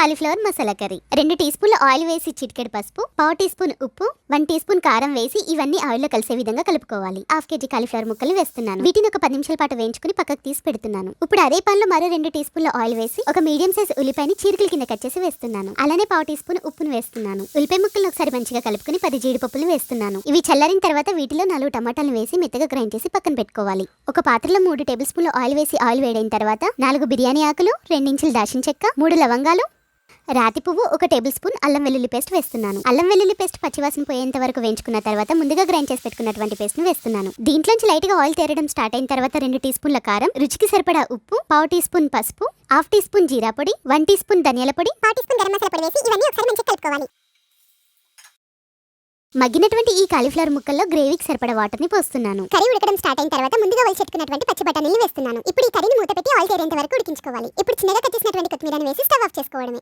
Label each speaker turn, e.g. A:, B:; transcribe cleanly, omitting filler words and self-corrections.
A: Cauliflower masala curry. 2 tea స్పూన్ల oil వేసి చిటికెడు పసుపు, పావు టీ స్పూన్ ఉప్పు, 1 టీ స్పూన్ కారం వేసి ఇవన్నీ ఆయిల్ లో కలిసే విధంగా కలుపుకోవాలి. హాఫ్ కేజీ కాలీఫ్లవర్ ముక్కలు వేస్తున్నాను. వీటిని ఒక 10 నిమిషాల పాటు వేయించుకుని పక్కకు తీసి పెడుతున్నాను. ఇప్పుడు అదే పాన్ లో మరో 2 టీ స్పూన్ల ఆయిల్ వేసి ఒక మీడియం సైజ్ ఉల్లిపాయని చీరికల కింద కట్ చేసి వేస్తున్నాను. అలానే పావు టీ స్పూన్ ఉప్పును వేస్తున్నాను. ఉల్లిపాయ ముక్కలను ఒకసారి మంచిగా కలుపుకుని 10 జీడిపప్పులు వేస్తున్నాను. ఇవి చల్లారిన తర్వాత వీటిలో 4 టమాటాలను వేసి మెత్తగా గ్రైండ్ చేసి పక్కన పెట్టుకోవాలి. ఒక పాత్రలో 3 టేబుల్ స్పూన్ల ఆయిల్ వేసి ఆయిల్ వేడైన తర్వాత 4 బిర్యానీ ఆకులు, 2 ఇంచుల దాల్చిన చెక్క, 3 లవంగాలు, రాతి పువ్వు, 1 టేబుల్ స్పూన్ అల్లం వెల్లుల్లి పేస్ట్ వేస్తున్నాను. అల్లం వెల్లుల్లి పేస్ట్ పచ్చివాసన పోయేంత వరకు వేయించుకున్న తర్వాత ముందుగా గ్రైండ్ చేసి పెట్టుకున్నటువంటి పేస్ట్ ను వేస్తున్నాను. దీంట్లోంచి లైట్ గా ఆయిల్ తేరడం స్టార్ట్ అయిన తర్వాత 2 టీ స్పూన్ల కారం, రుచికి సరిపడా ఉప్పు, పావు టీ స్పూన్ పసుపు, హాఫ్ టీ స్పూన్ జీరా పొడి, 1 టీ స్పూన్ ధనియాల పొడి, పావు టీ స్పూన్ గరం మసాలా పొడి వేసి ఇవన్నీ ఒకసారి మంచిగా కలుపుకోవాలి. మగ్గినటువంటి ఈ కాలీఫ్లవర్ ముక్కల్లో గ్రేవీకి సరిపడా వాటర్ ని పోస్తున్నాను. కర్రీ ఉడకడం స్టార్ట్ అయిన తర్వాత ముందుగా వలిచెట్టుకున్నటువంటి పచ్చి బఠానీలు వేస్తున్నాను. ఇప్పుడు ఈ కర్రీని మూత పెట్టి ఆయిల్ తేరేంత వరకు ఉడికించుకోవాలి. ఇప్పుడు చిన్నగా కట్ చేసినటువంటి కొత్తిమీరని వేసి స్టవ్ ఆఫ్ చేసుకోవడమే.